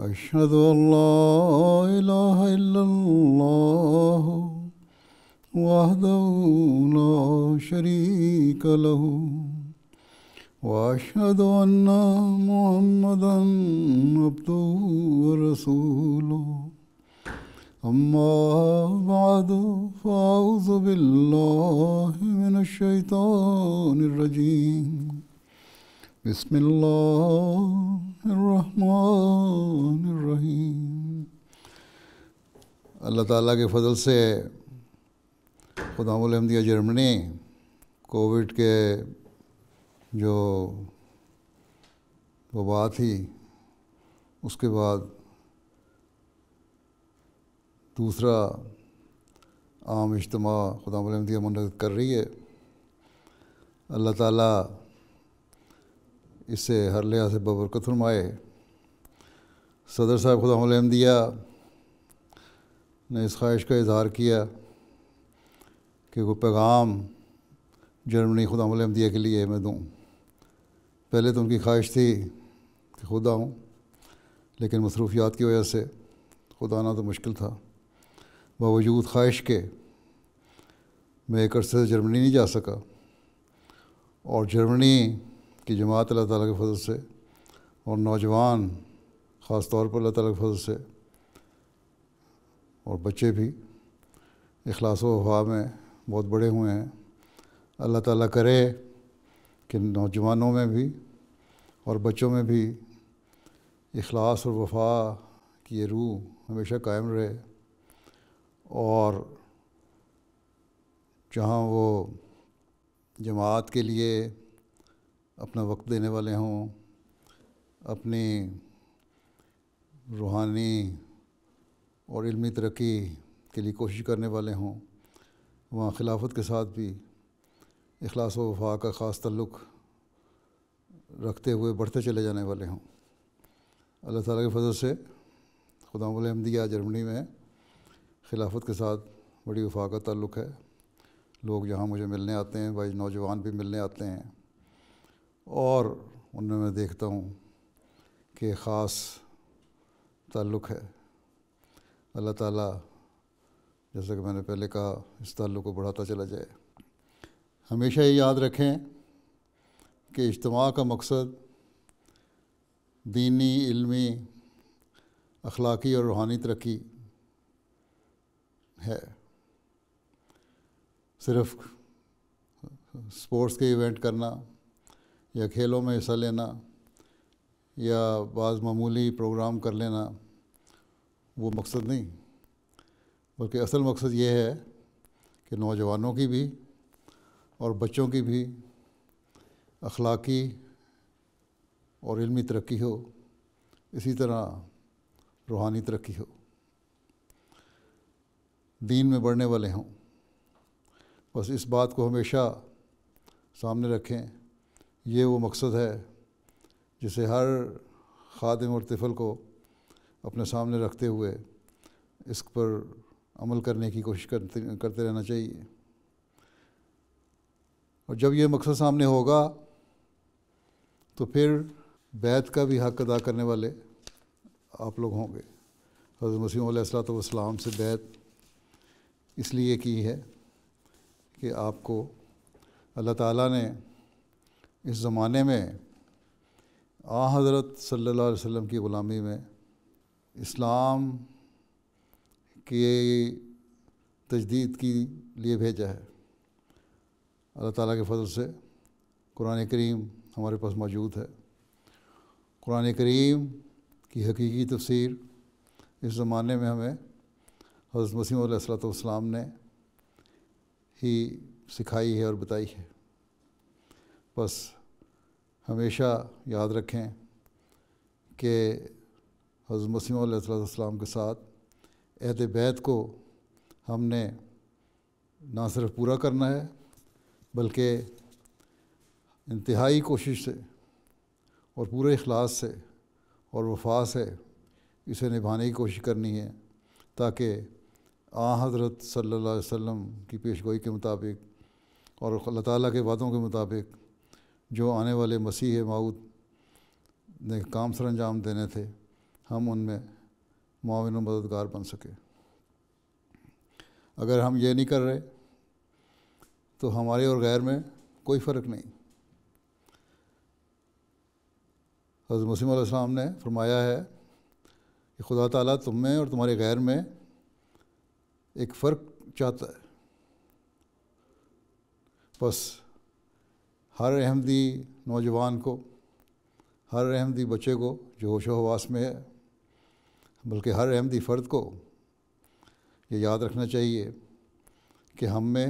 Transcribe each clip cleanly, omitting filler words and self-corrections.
أشهد أن لا إله إلا الله وحده لا شريك له وأشهد أن محمدا عبده ورسوله أما بعد فأعوذ بالله من الشيطان الرجيم بسم اللہ الرحمن الرحیم۔ اللہ تعالیٰ کے فضل سے خدام الحمدیہ جرمنی کووڈ کے جو وبا تھی اس کے بعد دوسرا عام اجتماع خدام الحمدیہ منعقد کر رہی ہے۔ اللہ تعالیٰ اس سے ہر لحاظ سے ببرکت فرمائے۔ صدر صاحب خدام الحمدیہ نے اس خواہش کا اظہار کیا کہ وہ پیغام جرمنی خدام الحمدیہ کے لیے میں دوں۔ پہلے تو ان کی خواہش تھی کہ خود آؤں، لیکن مصروفیات کی وجہ سے خود آنا تو مشکل تھا۔ باوجود خواہش کے میں ایک عرصے سے جرمنی نہیں جا سکا، اور جرمنی کی جماعت اللہ تعالیٰ کے فضل سے اور نوجوان خاص طور پر اللہ تعالیٰ کے فضل سے اور بچے بھی اخلاص و وفا میں بہت بڑے ہوئے ہیں۔ اللہ تعالیٰ کرے کہ نوجوانوں میں بھی اور بچوں میں بھی اخلاص اور وفا کی یہ روح ہمیشہ قائم رہے، اور جہاں وہ جماعت کے لیے اپنا وقت دینے والے ہوں، اپنی روحانی اور علمی ترقی کے لیے کوشش کرنے والے ہوں، وہاں خلافت کے ساتھ بھی اخلاص و وفا کا خاص تعلق رکھتے ہوئے بڑھتے چلے جانے والے ہوں۔ اللہ تعالیٰ کے فضل سے خدام الحمدیہ جرمنی میں خلافت کے ساتھ بڑی وفا کا تعلق ہے۔ لوگ یہاں مجھے ملنے آتے ہیں، بھائی نوجوان بھی ملنے آتے ہیں، اور ان میں دیکھتا ہوں کہ خاص تعلق ہے۔ اللہ تعالیٰ جیسا کہ میں نے پہلے کہا اس تعلق کو بڑھاتا چلا جائے۔ ہمیشہ یہ یاد رکھیں کہ اجتماع کا مقصد دینی، علمی، اخلاقی اور روحانی ترقی ہے۔ صرف اسپورٹس کے ایونٹ کرنا یا کھیلوں میں حصہ لینا یا بعض معمولی پروگرام کر لینا وہ مقصد نہیں، بلکہ اصل مقصد یہ ہے کہ نوجوانوں کی بھی اور بچوں کی بھی اخلاقی اور علمی ترقی ہو، اسی طرح روحانی ترقی ہو، دین میں بڑھنے والے ہوں۔ بس اس بات کو ہمیشہ سامنے رکھیں، یہ وہ مقصد ہے جسے ہر خادم اور طفل کو اپنے سامنے رکھتے ہوئے اس پر عمل کرنے کی کوشش کرتے رہنا چاہیے۔ اور جب یہ مقصد سامنے ہوگا تو پھر بیعت کا بھی حق ادا کرنے والے آپ لوگ ہوں گے۔ حضرت مسیح علیہ الصلوۃ والسلام سے بیعت اس لیے کی ہے کہ آپ کو اللہ تعالیٰ نے اس زمانے میں حضرت صلی اللہ علیہ وسلم کی غلامی میں اسلام کی تجدید کے لیے بھیجا ہے۔ اللہ تعالیٰ کے فضل سے قرآن کریم ہمارے پاس موجود ہے۔ قرآن کریم کی حقیقی تفسیر اس زمانے میں ہمیں حضرت مسیح علیہ الصلوۃ والسلام نے ہی سکھائی ہے اور بتائی ہے۔ بس ہمیشہ یاد رکھیں کہ حضرت مسیح علیہ السلام کے ساتھ عہد بیعت کو ہم نے نہ صرف پورا کرنا ہے بلکہ انتہائی کوشش سے اور پورے اخلاص سے اور وفا سے اسے نبھانے کی کوشش کرنی ہے، تاکہ حضرت صلی اللہ علیہ وسلم کی پیشگوئی کے مطابق اور اللہ تعالیٰ کے وعدوں کے مطابق جو آنے والے مسیح موعود نے کام سر انجام دینے تھے، ہم ان میں معاون و مددگار بن سکیں۔ اگر ہم یہ نہیں کر رہے تو ہمارے اور غیر میں کوئی فرق نہیں۔ حضرت مسیح علیہ السلام نے فرمایا ہے کہ خدا تعالیٰ تم میں اور تمہارے غیر میں ایک فرق چاہتا ہے۔ بس ہر احمدی نوجوان کو، ہر احمدی بچے کو جو ہوش و حواس میں ہے، بلکہ ہر احمدی فرد کو یہ یاد رکھنا چاہیے کہ ہم میں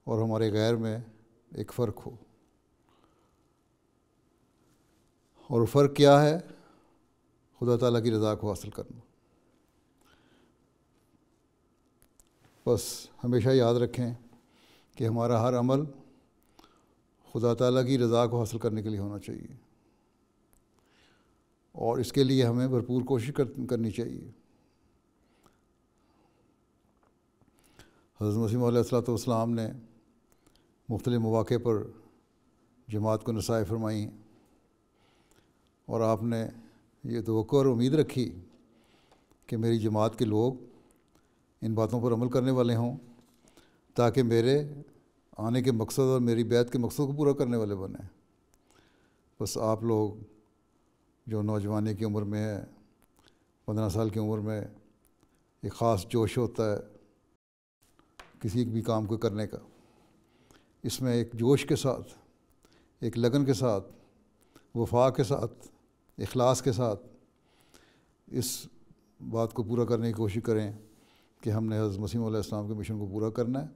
اور ہمارے غیر میں ایک فرق ہو۔ اور فرق کیا ہے؟ خدا تعالیٰ کی رضا کو حاصل کرنا۔ بس ہمیشہ یاد رکھیں کہ ہمارا ہر عمل خدا تعالیٰ کی رضا کو حاصل کرنے کے لیے ہونا چاہیے، اور اس کے لیے ہمیں بھرپور کوشش کرنی چاہیے۔ حضرت مسیح علیہ السلام نے مختلف مواقع پر جماعت کو نصائح فرمائیں، اور آپ نے یہ توقع اور امید رکھی کہ میری جماعت کے لوگ ان باتوں پر عمل کرنے والے ہوں تاکہ میرے آنے کے مقصد اور میری بیعت کے مقصد کو پورا کرنے والے بنیں۔ بس آپ لوگ جو نوجوانی کی عمر میں ہے، 15 سال کی عمر میں ایک خاص جوش ہوتا ہے کسی بھی کام کو کرنے کا، اس میں ایک جوش کے ساتھ، ایک لگن کے ساتھ، وفا کے ساتھ، اخلاص کے ساتھ اس بات کو پورا کرنے کی کوشش کریں کہ ہم نے حضرت مسیح علیہ السلام کے مشن کو پورا کرنا ہے،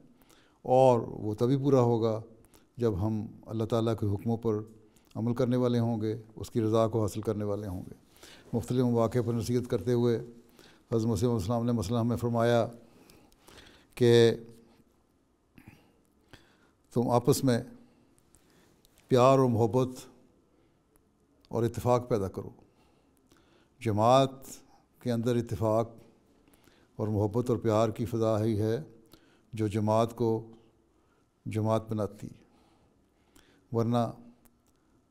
اور وہ تبھی پورا ہوگا جب ہم اللہ تعالیٰ کے حکموں پر عمل کرنے والے ہوں گے، اس کی رضا کو حاصل کرنے والے ہوں گے۔ مختلف مواقع پر نصیحت کرتے ہوئے حضرت مسیح علیہ السلام نے مثلا ہمیں فرمایا کہ تم آپس میں پیار اور محبت اور اتفاق پیدا کرو۔ جماعت کے اندر اتفاق اور محبت اور پیار کی فضا ہی ہے جو جماعت کو جماعت بناتی ہے، ورنہ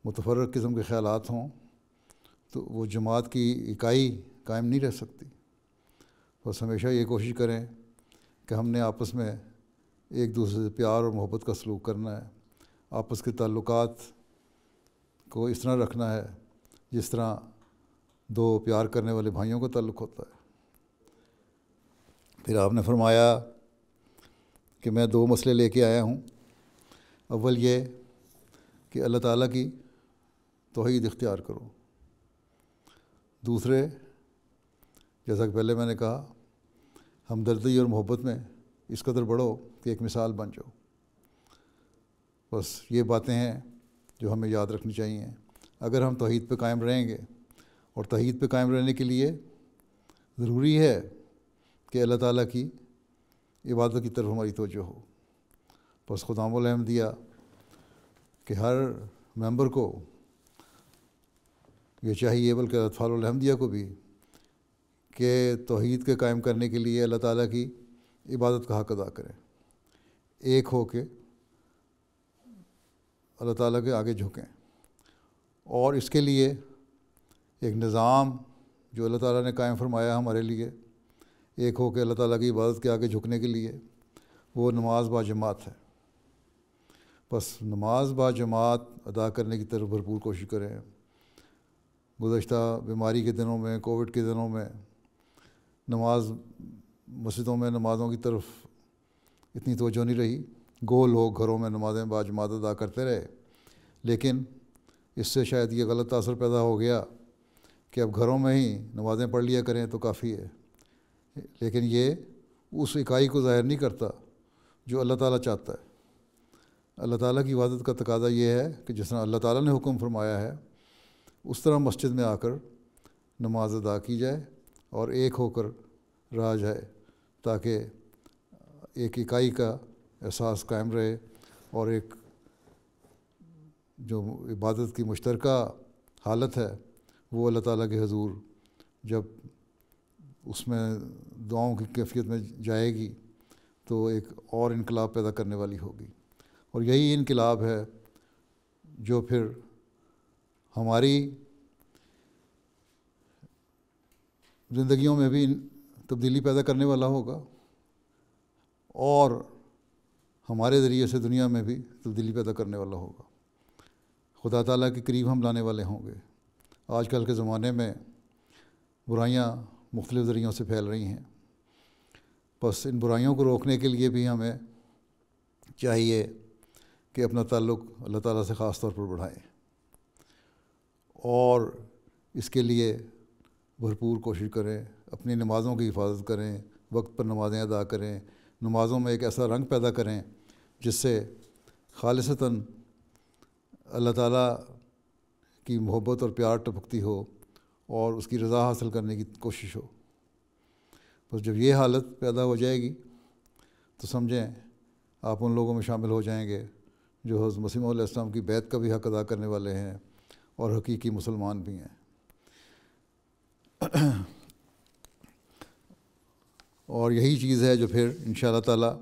متفرق قسم کے خیالات ہوں تو وہ جماعت کی اکائی قائم نہیں رہ سکتی۔ بس ہمیشہ یہ کوشش کریں کہ ہم نے آپس میں ایک دوسرے سے پیار اور محبت کا سلوک کرنا ہے، آپس کے تعلقات کو اس طرح رکھنا ہے جس طرح دو پیار کرنے والے بھائیوں کا تعلق ہوتا ہے۔ پھر آپ نے فرمایا کہ میں 2 مسئلے لے کے آیا ہوں۔ اول یہ کہ اللہ تعالیٰ کی توحید اختیار کرو۔ دوسرے، جیسا کہ پہلے میں نے کہا، ہمدردی اور محبت میں اس قدر بڑھو کہ ایک مثال بن جاؤ۔ بس یہ باتیں ہیں جو ہمیں یاد رکھنی چاہیے۔ اگر ہم توحید پہ قائم رہیں گے، اور توحید پہ قائم رہنے کے لیے ضروری ہے کہ اللہ تعالیٰ کی عبادت کی طرف ہماری توجہ ہو۔ بس خدام الاحمدیہ کہ ہر ممبر کو یہ چاہیے، بلکہ اطفال الاحمدیہ کو بھی، کہ توحید کے قائم کرنے کے لیے اللہ تعالیٰ کی عبادت کا حق ادا کریں، ایک ہو کے اللہ تعالیٰ کے آگے جھکیں، اور اس کے لیے ایک نظام جو اللہ تعالیٰ نے قائم فرمایا ہمارے لیے، ایک ہو کے اللہ تعالیٰ کی عبادت کے آگے جھکنے کے لیے، وہ نماز با جماعت ہے۔ بس نماز با جماعت ادا کرنے کی طرف بھرپور کوشش کریں۔ گزشتہ بیماری کے دنوں میں، کووڈ کے دنوں میں، نماز مسجدوں میں نمازوں کی طرف اتنی توجہ نہیں رہی، لوگ گھروں میں نمازیں با جماعت ادا کرتے رہے، لیکن اس سے شاید یہ غلط تاثر پیدا ہو گیا کہ اب گھروں میں ہی نمازیں پڑھ لیا کریں تو کافی ہے، لیکن یہ اس اکائی کو ظاہر نہیں کرتا جو اللہ تعالیٰ چاہتا ہے۔ اللہ تعالیٰ کی عبادت کا تقاضا یہ ہے کہ جس طرح اللہ تعالیٰ نے حکم فرمایا ہے اس طرح مسجد میں آ کر نماز ادا کی جائے اور ایک ہو کر رہا جائے، تاکہ ایک اکائی کا احساس قائم رہے، اور ایک جو عبادت کی مشترکہ حالت ہے وہ اللہ تعالیٰ کے حضور جب اس میں دعاؤں کی کیفیت میں جائے گی تو ایک اور انقلاب پیدا کرنے والی ہوگی، اور یہی انقلاب ہے جو پھر ہماری زندگیوں میں بھی تبدیلی پیدا کرنے والا ہوگا اور ہمارے ذریعے سے دنیا میں بھی تبدیلی پیدا کرنے والا ہوگا. خدا تعالیٰ کے قریب ہم لانے والے ہوں گے. آج کل کے زمانے میں برائیاں مختلف ذریعوں سے پھیل رہی ہیں. بس ان برائیوں کو روکنے کے لیے بھی ہمیں چاہیے کہ اپنا تعلق اللہ تعالیٰ سے خاص طور پر بڑھائیں اور اس کے لیے بھرپور کوشش کریں. اپنی نمازوں کی حفاظت کریں، وقت پر نمازیں ادا کریں، نمازوں میں ایک ایسا رنگ پیدا کریں جس سے خالصتاً اللہ تعالیٰ کی محبت اور پیار ٹپکتی ہو اور اس کی رضا حاصل کرنے کی کوشش ہو. بس جب یہ حالت پیدا ہو جائے گی تو سمجھیں آپ ان لوگوں میں شامل ہو جائیں گے جو حضرت مسیح علیہ السلام کی بیعت کا بھی حق ادا کرنے والے ہیں اور حقیقی مسلمان بھی ہیں. اور یہی چیز ہے جو پھر انشاءاللہ تعالیٰ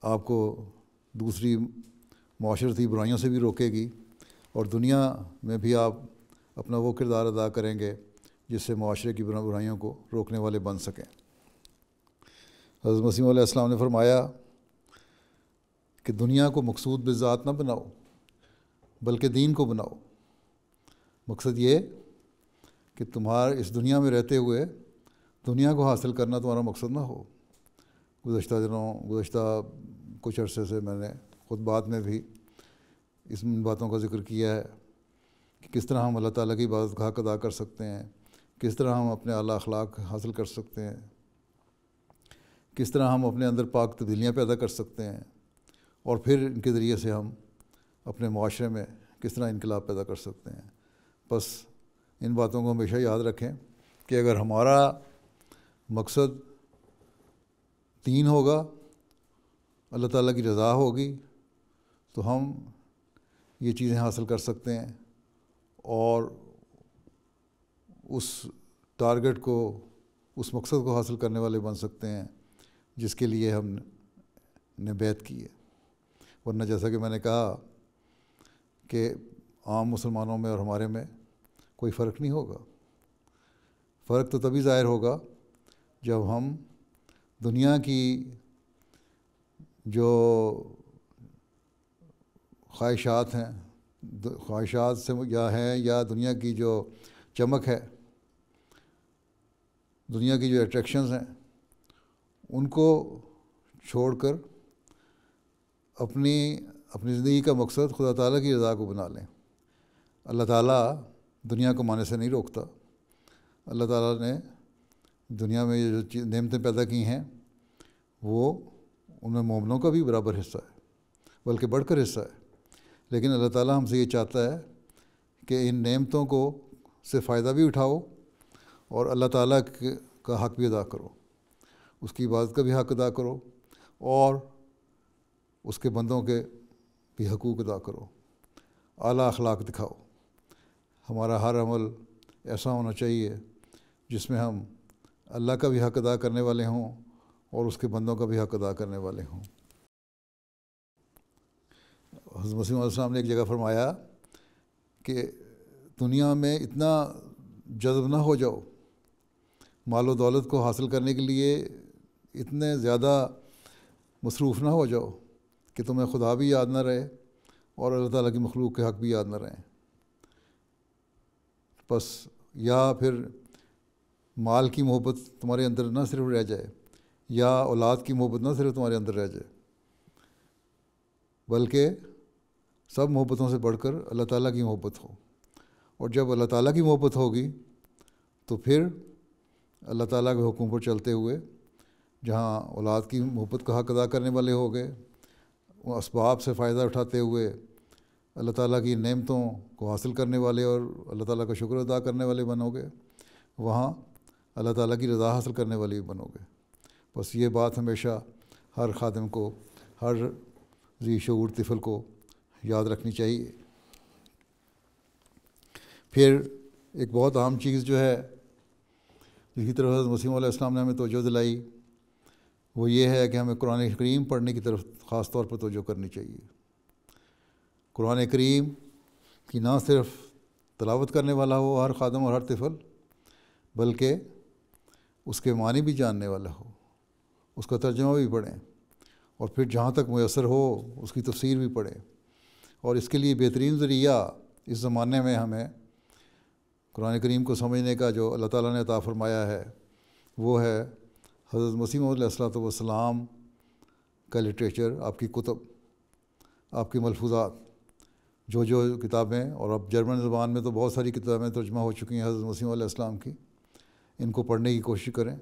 آپ کو دوسری معاشرتی برائیوں سے بھی روکے گی اور دنیا میں بھی آپ اپنا وہ کردار ادا کریں گے جس سے معاشرے کی برائیوں کو روکنے والے بن سکیں. حضرت مسیح علیہ السلام نے فرمایا کہ دنیا کو مقصود بذات نہ بناؤ بلکہ دین کو بناؤ. مقصد یہ کہ تمہارے اس دنیا میں رہتے ہوئے دنیا کو حاصل کرنا تمہارا مقصد نہ ہو. گزشتہ کچھ عرصے سے میں نے خطبات میں بھی ان باتوں کا ذکر کیا ہے کہ کس طرح ہم اللہ تعالیٰ کی عبادت کا حق ادا کر سکتے ہیں، کس طرح ہم اپنے اعلیٰ اخلاق حاصل کر سکتے ہیں، کس طرح ہم اپنے اندر پاک تبدیلیاں پیدا کر سکتے ہیں اور پھر ان کے ذریعے سے ہم اپنے معاشرے میں کس طرح انقلاب پیدا کر سکتے ہیں. بس ان باتوں کو ہمیشہ یاد رکھیں کہ اگر ہمارا مقصد دین ہوگا، اللہ تعالیٰ کی رضا ہوگی، تو ہم یہ چیزیں حاصل کر سکتے ہیں اور اس ٹارگٹ کو، اس مقصد کو حاصل کرنے والے بن سکتے ہیں جس کے لیے ہم نے بیعت کی ہے. ورنہ جیسا کہ میں نے کہا کہ عام مسلمانوں میں اور ہمارے میں کوئی فرق نہیں ہوگا. فرق تو تبھی ظاہر ہوگا جب ہم دنیا کی جو خواہشات ہیں، خواہشات سے یا دنیا کی جو چمک ہے، دنیا کی جو اٹریکشنز ہیں، ان کو چھوڑ کر اپنی زندگی کا مقصد خدا تعالیٰ کی رضا کو بنا لیں. اللہ تعالیٰ دنیا کو مانے سے نہیں روکتا. اللہ تعالیٰ نے دنیا میں جو نعمتیں پیدا کی ہیں وہ ان میں مومنوں کا بھی برابر حصہ ہے، بلکہ بڑھ کر حصہ ہے. لیکن اللہ تعالیٰ ہم سے یہ چاہتا ہے کہ ان نعمتوں کو سے فائدہ بھی اٹھاؤ اور اللہ تعالیٰ کا حق بھی ادا کرو، اس کی عبادت کا بھی حق ادا کرو اور اس کے بندوں کے بھی حقوق ادا کرو. اعلیٰ اخلاق دکھاؤ. ہمارا ہر عمل ایسا ہونا چاہیے جس میں ہم اللہ کا بھی حق ادا کرنے والے ہوں اور اس کے بندوں کا بھی حق ادا کرنے والے ہوں. حضرت مسیح علیہ السلام نے ایک جگہ فرمایا کہ دنیا میں اتنا جذب نہ ہو جاؤ، مال و دولت کو حاصل کرنے کے لیے اتنے زیادہ مصروف نہ ہو جاؤ کہ تمہیں خدا بھی یاد نہ رہے اور اللہ تعالیٰ کی مخلوق کے حق بھی یاد نہ رہیں. بس یا پھر مال کی محبت تمہارے اندر نہ صرف رہ جائے یا اولاد کی محبت نہ صرف تمہارے اندر رہ جائے، بلکہ سب محبتوں سے بڑھ کر اللہ تعالیٰ کی محبت ہو. اور جب اللہ تعالیٰ کی محبت ہوگی تو پھر اللہ تعالیٰ کے حکم پر چلتے ہوئے جہاں اولاد کی محبت کا حق ادا کرنے والے ہو گئے، وہ اسباب سے فائدہ اٹھاتے ہوئے اللہ تعالیٰ کی نعمتوں کو حاصل کرنے والے اور اللہ تعالیٰ کا شکر ادا کرنے والے بنو گے، وہاں اللہ تعالیٰ کی رضا حاصل کرنے والے بھی بنو گے. بس یہ بات ہمیشہ ہر خادم کو، ہر ذی شعور طفل کو یاد رکھنی چاہیے. پھر ایک بہت عام چیز جو ہے جس کی طرف حضرت مسیح علیہ السلام نے ہمیں توجہ دلائی وہ یہ ہے کہ ہمیں قرآن کریم پڑھنے کی طرف خاص طور پر توجہ کرنی چاہیے. قرآن کریم کی نہ صرف تلاوت کرنے والا ہو ہر خادم اور ہر طفل، بلکہ اس کے معنی بھی جاننے والا ہو، اس کا ترجمہ بھی پڑھیں، اور پھر جہاں تک میسر ہو اس کی تفسیر بھی پڑھیں۔ اور اس کے لیے بہترین ذریعہ اس زمانے میں ہمیں قرآن کریم کو سمجھنے کا جو اللہ تعالیٰ نے عطا فرمایا ہے وہ ہے حضرت مسیح موعود علیہ الصلوۃ والسلام کا لٹریچر، آپ کی کتب، آپ کی ملفوظات، جو کتابیں، اور اب جرمن زبان میں تو بہت ساری کتابیں ترجمہ ہو چکی ہیں حضرت مسیح علیہ السلام کی، ان کو پڑھنے کی کوشش کریں۔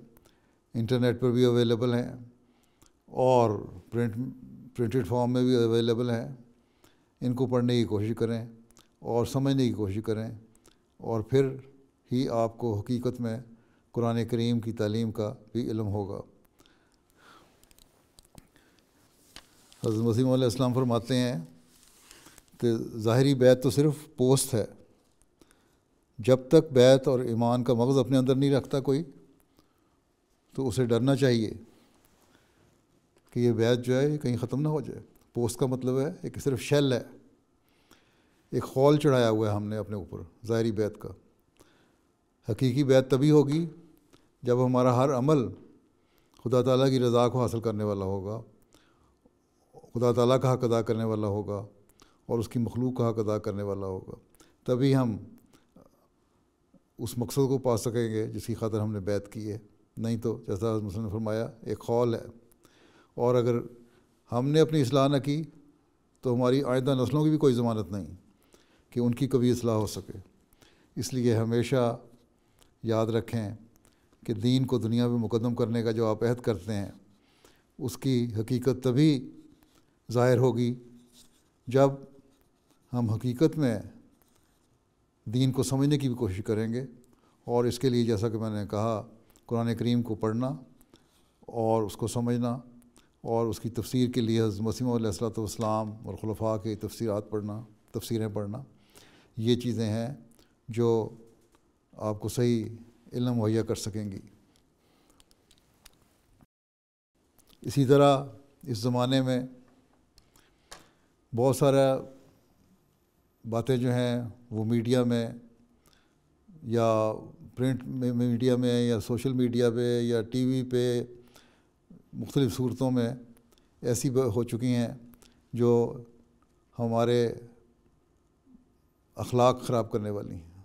انٹرنیٹ پر بھی اویلیبل ہیں اور پرنٹڈ فارم میں بھی اویلیبل ہیں، ان کو پڑھنے کی کوشش کریں اور سمجھنے کی کوشش کریں، اور پھر ہی آپ کو حقیقت میں قرآن کریم کی تعلیم کا بھی علم ہوگا۔ حضرت مسیح علیہ السلام فرماتے ہیں کہ ظاہری بیت تو صرف پوسٹ ہے، جب تک بیت اور ایمان کا مغز اپنے اندر نہیں رکھتا کوئی تو اسے ڈرنا چاہیے کہ یہ بیت جو ہے یہ کہیں ختم نہ ہو جائے۔ پوسٹ کا مطلب ہے کہ صرف شیل ہے، ایک خول چڑھایا ہوا ہے ہم نے اپنے اوپر ظاہری بیت کا۔ حقیقی بیت تبھی ہوگی جب ہمارا ہر عمل خدا تعالیٰ کی رضا کو حاصل کرنے والا ہوگا، خدا تعالیٰ کا حق ادا کرنے والا ہوگا اور اس کی مخلوق کا حق ادا کرنے والا ہوگا، تبھی ہم اس مقصد کو پا سکیں گے جس کی خاطر ہم نے بیعت کی ہے۔ نہیں تو جیسا حضرت مسلم نے فرمایا ایک خول ہے، اور اگر ہم نے اپنی اصلاح نہ کی تو ہماری آئندہ نسلوں کی بھی کوئی ضمانت نہیں کہ ان کی کبھی اصلاح ہو سکے۔ اس لیے ہمیشہ یاد رکھیں کہ دین کو دنیا میں مقدم کرنے کا جو آپ عہد کرتے ہیں اس کی حقیقت تبھی ظاہر ہوگی جب ہم حقیقت میں دین کو سمجھنے کی بھی کوشش کریں گے، اور اس کے لیے جیسا کہ میں نے کہا قرآن کریم کو پڑھنا اور اس کو سمجھنا اور اس کی تفسیر کے لیے حضرت مسیح علیہ الصلوۃ والسلام اور خلفاء کے تفسیریں پڑھنا، یہ چیزیں ہیں جو آپ کو صحیح علم مہیا کر سکیں گی۔ اسی طرح اس زمانے میں بہت سارا باتیں جو ہیں وہ میڈیا میں یا پرنٹ میڈیا میں یا سوشل میڈیا پہ یا ٹی وی پہ مختلف صورتوں میں ایسی ہو چکی ہیں جو ہمارے اخلاق خراب کرنے والی ہیں،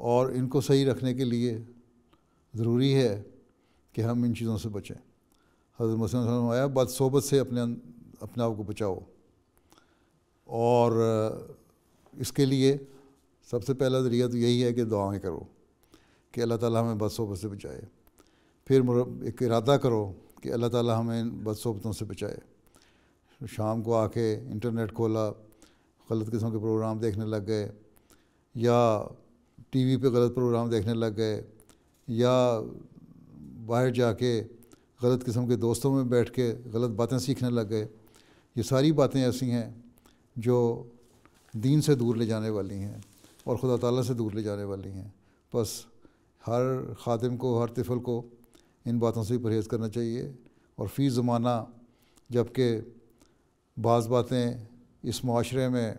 اور ان کو صحیح رکھنے کے لیے ضروری ہے کہ ہم ان چیزوں سے بچیں۔ حضرت مسیح صلی اللہ علیہ وسلم آیا بد صحبت سے اپنے آپ کو بچاؤ، اور اس کے لیے سب سے پہلا ذریعہ تو یہی ہے کہ دعائیں کرو کہ اللہ تعالیٰ ہمیں بد صحبت سے بچائے، پھر ایک ارادہ کرو کہ اللہ تعالیٰ ہمیں بد صحبتوں سے بچائے۔ شام کو آ کے انٹرنیٹ کھولا، غلط قسم کے پروگرام دیکھنے لگ گئے، یا ٹی وی پہ غلط پروگرام دیکھنے لگ گئے، یا باہر جا کے غلط قسم کے دوستوں میں بیٹھ کے غلط باتیں سیکھنے لگ گئے۔ یہ ساری باتیں ایسی ہیں جو دین سے دور لے جانے والی ہیں اور خدا تعالیٰ سے دور لے جانے والی ہیں۔ بس ہر خادم کو، ہر طفل کو ان باتوں سے پرہیز کرنا چاہیے، اور فی زمانہ جب کہ بعض باتیں اس معاشرے میں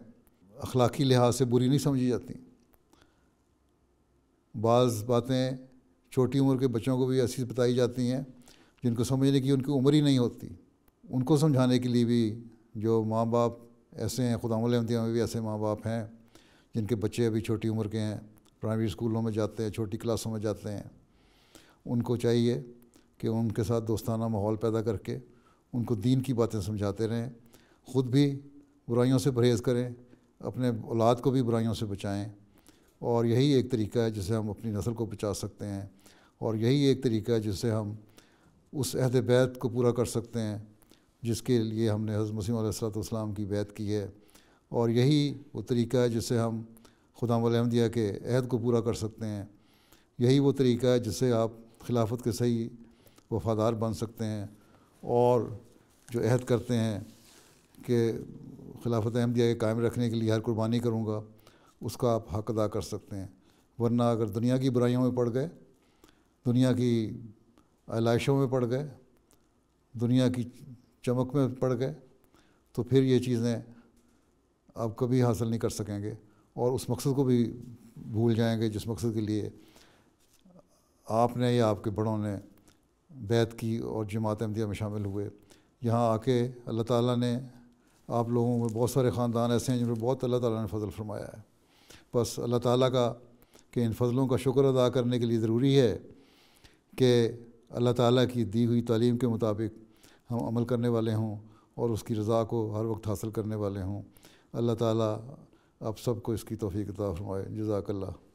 اخلاقی لحاظ سے بری نہیں سمجھی جاتی، بعض باتیں چھوٹی عمر کے بچوں کو بھی ایسی بتائی جاتی ہیں جن کو سمجھنے کی ان کی عمر ہی نہیں ہوتی، ان کو سمجھانے کے لیے بھی جو ماں باپ ایسے ہیں، خدا علیہ میں بھی ایسے ماں باپ ہیں جن کے بچے ابھی چھوٹی عمر کے ہیں، پرائمری اسکولوں میں جاتے ہیں، چھوٹی کلاسوں میں جاتے ہیں، ان کو چاہیے کہ ان کے ساتھ دوستانہ ماحول پیدا کر کے ان کو دین کی باتیں سمجھاتے رہیں، خود بھی برائیوں سے پرہیز کریں، اپنے اولاد کو بھی برائیوں سے بچائیں، اور یہی ایک طریقہ ہے جس سے ہم اپنی نسل کو بچا سکتے ہیں، اور یہی ایک طریقہ ہے جس سے ہم اس عہد بیعت کو پورا کر سکتے ہیں جس کے لیے ہم نے حضرت مسیح علیہ الصلوۃ والسلام کی بیعت کی ہے، اور یہی وہ طریقہ ہے جس سے ہم خدا احمدیہ کے عہد کو پورا کر سکتے ہیں، یہی وہ طریقہ ہے جس سے آپ خلافت کے صحیح وفادار بن سکتے ہیں، اور جو عہد کرتے ہیں کہ خلافت احمدیہ کے قائم رکھنے کے لیے ہر قربانی کروں گا، اس کا آپ حق ادا کر سکتے ہیں۔ ورنہ اگر دنیا کی برائیوں میں پڑ گئے، دنیا کی علائشوں میں پڑ گئے، دنیا کی چمک میں پڑ گئے، تو پھر یہ چیزیں آپ کبھی حاصل نہیں کر سکیں گے، اور اس مقصد کو بھی بھول جائیں گے جس مقصد کے لیے آپ نے یا آپ کے بڑوں نے بیعت کی اور جماعت احمدیہ میں شامل ہوئے. یہاں آ کے اللہ تعالیٰ نے آپ لوگوں میں بہت سارے خاندان ایسے ہیں جن میں بہت اللہ تعالیٰ نے فضل فرمایا ہے. بس اللہ تعالیٰ کا کہ ان فضلوں کا شکر ادا کرنے کے لیے ضروری ہے کہ اللہ تعالیٰ کی دی ہوئی تعلیم کے مطابق ہم عمل کرنے والے ہوں اور اس کی رضا کو ہر وقت حاصل کرنے والے ہوں. اللہ تعالیٰ آپ سب کو اس کی توفیق عطا فرمائے. جزاک اللہ.